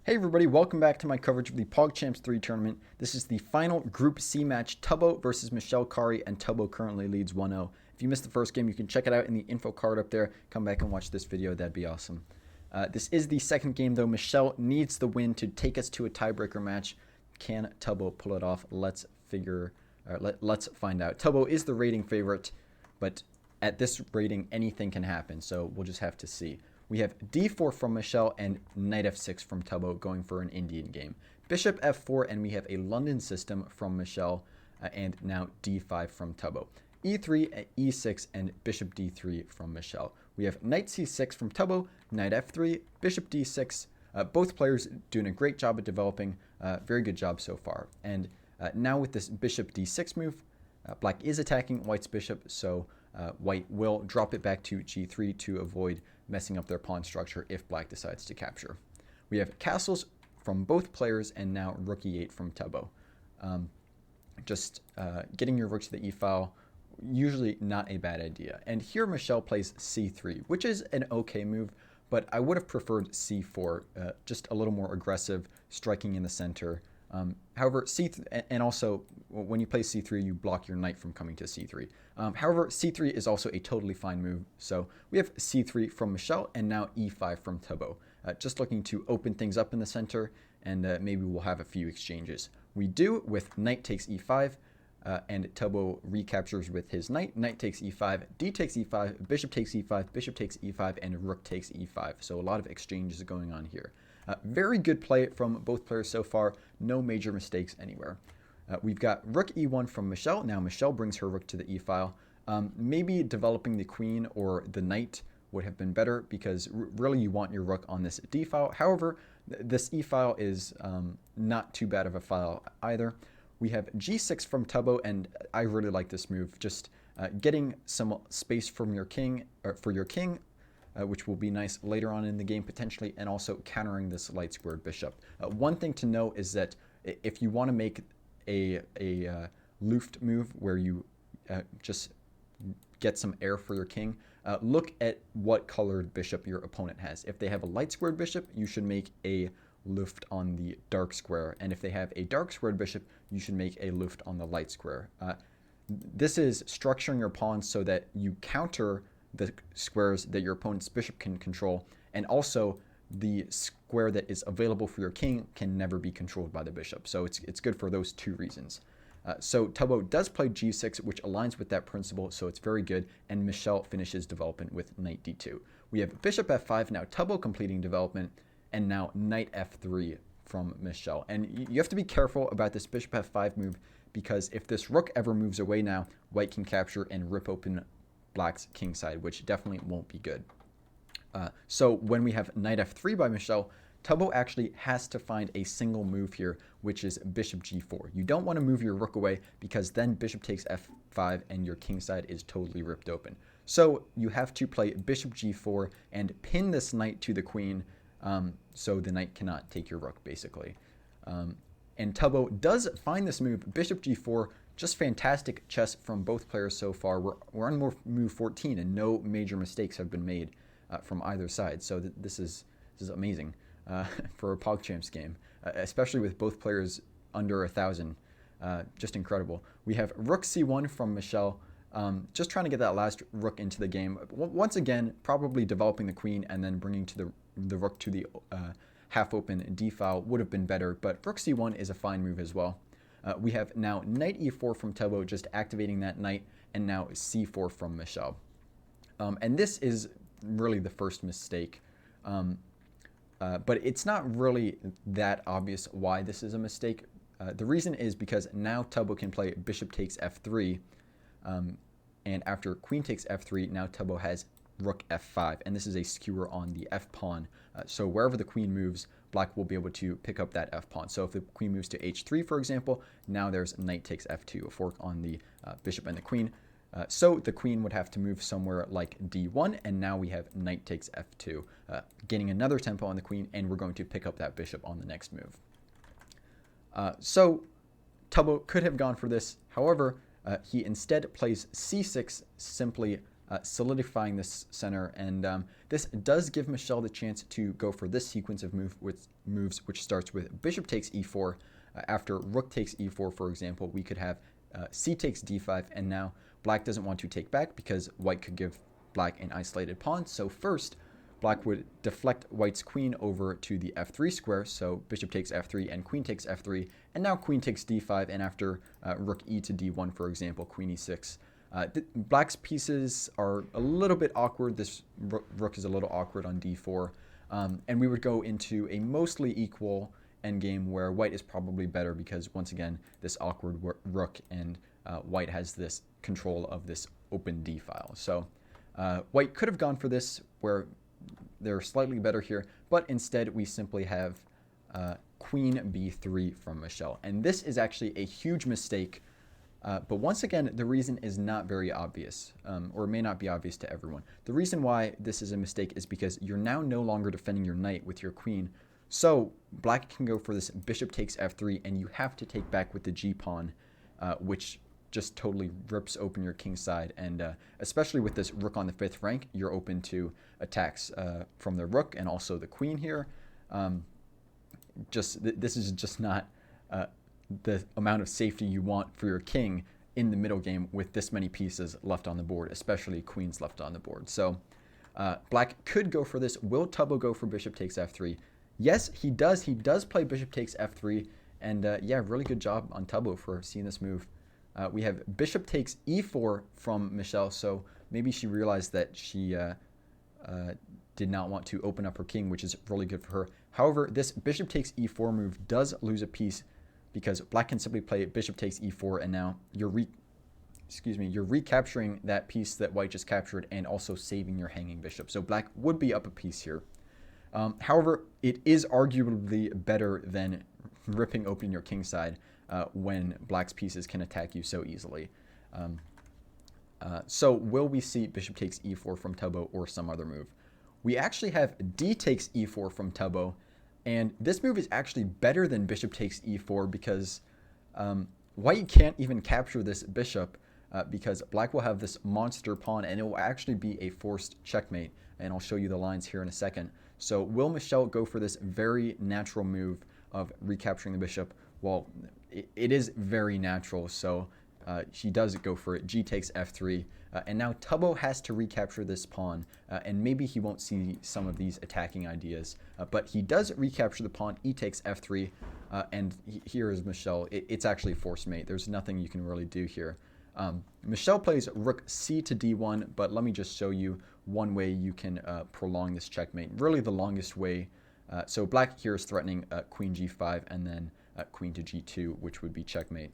Hey everybody, welcome back to my coverage of the PogChamps 3 tournament. This is the final Group C match, Tubbo versus Michelle Khare, and Tubbo currently leads 1-0. If you missed the first game, you can check it out in the info card up there. Come back and watch this video, that'd be awesome. This is the second game though. Michelle needs the win to take us to a tiebreaker match. Can Tubbo pull it off? Let's find out. Tubbo is the rating favorite, but at this rating, anything can happen, so we'll just have to see. We have d4 from Michelle and knight f6 from Tubbo going for an Indian game. Bishop f4, and we have a London system from Michelle, and now d5 from Tubbo. e3, e6, and bishop d3 from Michelle. We have knight c6 from Tubbo, knight f3, bishop d6. Both players doing a great job at developing. Very good job so far. And now with this bishop d6 move, black is attacking white's bishop, so white will drop it back to g3 to avoid messing up their pawn structure if black decides to capture. We have castles from both players, and now rook e8 from Tubbo. Getting your rook to the e-file, usually not a bad idea. And here Michelle plays c3, which is an okay move, but I would have preferred c4, just a little more aggressive, striking in the center. However, and also when you play c3, you block your knight from coming to c3. However, c3 is also a totally fine move. So we have c3 from Michelle and now e5 from Tubbo. Just looking to open things up in the center, and maybe we'll have a few exchanges. We do with knight takes e5, and Tubbo recaptures with his knight. Knight takes e5, d takes e5, bishop takes e5, bishop takes e5, and rook takes e5. So a lot of exchanges going on here. Very good play from both players so far. No major mistakes anywhere. We've got rook e1 from Michelle. Now Michelle brings her rook to the e-file. Maybe developing the queen or the knight would have been better, because really you want your rook on this d-file. However, this e-file is not too bad of a file either. We have g6 from Tubbo, and I really like this move. Just getting some space from your king, for your king, which will be nice later on in the game potentially, and also countering this light squared bishop. One thing to note is that if you want to make a Luft move where you just get some air for your king, look at what colored bishop your opponent has. If they have a light squared bishop, you should make a Luft on the dark square, and if they have a dark squared bishop, you should make a Luft on the light square. This is structuring your pawns so that you counter the squares that your opponent's bishop can control, and also the square that is available for your king can never be controlled by the bishop. So it's good for those two reasons. So Tubbo does play g6, which aligns with that principle, so it's very good, and Michelle finishes development with knight d2. We have bishop f5, now Tubbo completing development, and now knight f3 from Michelle. And you have to be careful about this bishop f5 move, because if this rook ever moves away now, white can capture and rip open black's king side, which definitely won't be good. So when we have knight f3 by Michelle, Tubbo actually has to find a single move here, which is bishop g4. You don't want to move your rook away, because then bishop takes f5 and your king side is totally ripped open. So you have to play bishop g4 and pin this knight to the queen, so the knight cannot take your rook, basically. And Tubbo does find this move, bishop g4. Just fantastic chess from both players so far. We're on move 14, and no major mistakes have been made from either side. So this is amazing for a PogChamps game, especially with both players under 1,000. Just incredible. We have rook c1 from Michelle, just trying to get that last rook into the game. Once again, probably developing the queen and then bringing to the rook to the half-open d-file would have been better, but rook c1 is a fine move as well. We have now knight e4 from Tubbo, just activating that knight, and now c4 from Michelle. And this is really the first mistake, but it's not really that obvious why this is a mistake. The reason is because now Tubbo can play bishop takes f3, and after queen takes f3, now Tubbo has rook f5, and this is a skewer on the f pawn. So wherever the queen moves, black will be able to pick up that f pawn. So if the queen moves to h3, for example, now there's knight takes f2, a fork on the bishop and the queen. So the queen would have to move somewhere like d1, and now we have knight takes f2, gaining another tempo on the queen, and we're going to pick up that bishop on the next move. So Tubbo could have gone for this. However, he instead plays c6, simply solidifying this center. And this does give Michelle the chance to go for this sequence of moves, which starts with bishop takes e4. After rook takes e4, for example, we could have c takes d5, and now black doesn't want to take back because white could give black an isolated pawn. So first, black would deflect white's queen over to the f3 square, so bishop takes f3 and queen takes f3, and now queen takes d5, and after rook e to d1, for example, queen e6. Black's pieces are a little bit awkward. This rook is a little awkward on d4, and we would go into a mostly equal endgame where white is probably better because, once again, this awkward rook, and white has this control of this open d file. So white could have gone for this where they're slightly better here, but instead we simply have queen b3 from Michelle. And this is actually a huge mistake, but once again, the reason is not very obvious, or may not be obvious to everyone. The reason why this is a mistake is because you're now no longer defending your knight with your queen. So black can go for this bishop takes f3, and you have to take back with the g-pawn, which just totally rips open your king side. And especially with this rook on the 5th rank, you're open to attacks from the rook and also the queen here. This is just not the amount of safety you want for your king in the middle game with this many pieces left on the board, especially queens left on the board. So black could go for this. Will Tubbo go for bishop takes f3? Yes, he does. He does play bishop takes f3, and yeah, really good job on Tubbo for seeing this move. We have bishop takes e4 from Michelle, so maybe she realized that she did not want to open up her king, which is really good for her. However, this bishop takes e4 move does lose a piece because black can simply play bishop takes e4, and now you're recapturing that piece that white just captured and also saving your hanging bishop. So black would be up a piece here. However, it is arguably better than ripping open your king side when black's pieces can attack you so easily. So will we see bishop takes e4 from Tubbo or some other move? We actually have d takes e4 from Tubbo, and this move is actually better than bishop takes e4 because white can't even capture this bishop because black will have this monster pawn, and it will actually be a forced checkmate, and I'll show you the lines here in a second. So will Michelle go for this very natural move of recapturing the bishop? Well, it is very natural, so she does go for it. G takes f3, and now Tubbo has to recapture this pawn, and maybe he won't see some of these attacking ideas, but he does recapture the pawn. E takes f3, and here is Michelle. It's actually forced mate. There's nothing you can really do here. Michelle plays rook c to d1, but let me just show you one way you can prolong this checkmate. Really the longest way. So black here is threatening queen g5 and then queen to g2, which would be checkmate.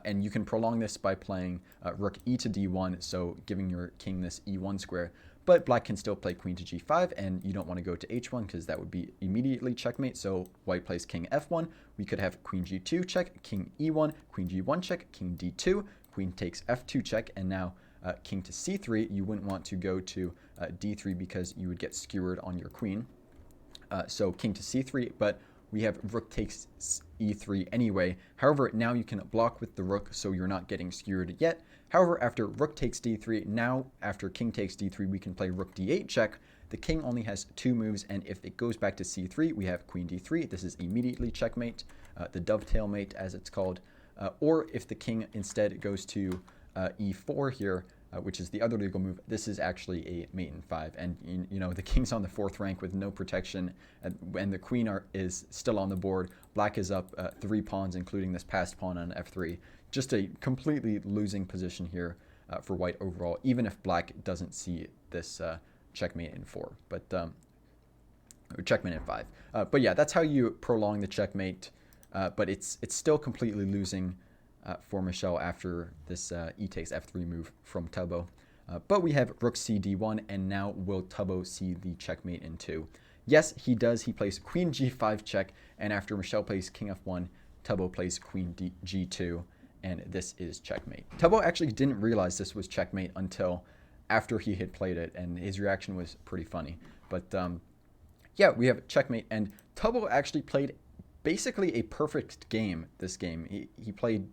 And you can prolong this by playing rook e to d1, so giving your king this e1 square. But black can still play queen to g5, and you don't want to go to h1 because that would be immediately checkmate. So white plays king f1. We could have queen g2 check, king e1, queen g1 check, king d2, queen takes f2 check, and now king to c3. You wouldn't want to go to d3 because you would get skewered on your queen. So king to c3, but we have rook takes e3 anyway. However, now you can block with the rook, so you're not getting skewered yet. However, after rook takes d3, now after king takes d3, we can play rook d8 check. The king only has 2 moves, and if it goes back to c3, we have queen d3. This is immediately checkmate, the dovetail mate as it's called. Or if the king instead goes to e4 here, which is the other legal move, this is actually a mate in 5. And you know, the king's on the 4th rank with no protection, and the queen is still on the board. Black is up 3 pawns, including this passed pawn on f3. Just a completely losing position here for white overall, even if black doesn't see this checkmate in 4, but or checkmate in 5. But yeah, that's how you prolong the checkmate. But it's still completely losing for Michelle after this e takes f3 move from Tubbo. But we have rook c d1, and now will Tubbo see the checkmate in 2? Yes, he does. He plays queen g5 check, and after Michelle plays king f1, Tubbo plays queen g2, and this is checkmate. Tubbo actually didn't realize this was checkmate until after he had played it, and his reaction was pretty funny. But yeah, we have checkmate, and Tubbo actually played basically a perfect game this game. He played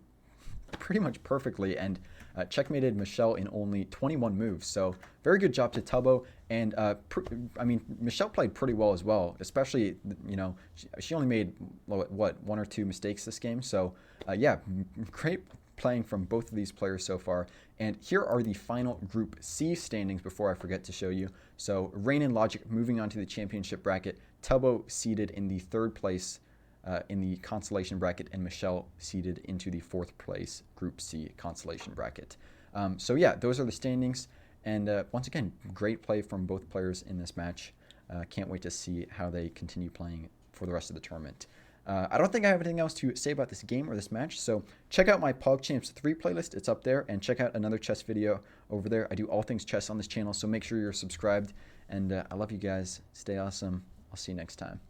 pretty much perfectly, and checkmated Michelle in only 21 moves. So very good job to Tubbo. And I mean, Michelle played pretty well as well, especially, you know, she only made, what, 1 or 2 mistakes this game. So yeah, great playing from both of these players so far. And here are the final Group C standings before I forget to show you. So Rain and Logic moving on to the championship bracket. Tubbo seated in the 3rd place in the consolation bracket, and Michelle seated into the 4th place Group C consolation bracket. So yeah, those are the standings. And once again, great play from both players in this match. Can't wait to see how they continue playing for the rest of the tournament. I don't think I have anything else to say about this game or this match, so check out my PogChamps 3 playlist. It's up there, and check out another chess video over there. I do all things chess on this channel, so make sure you're subscribed. And I love you guys. Stay awesome. I'll see you next time.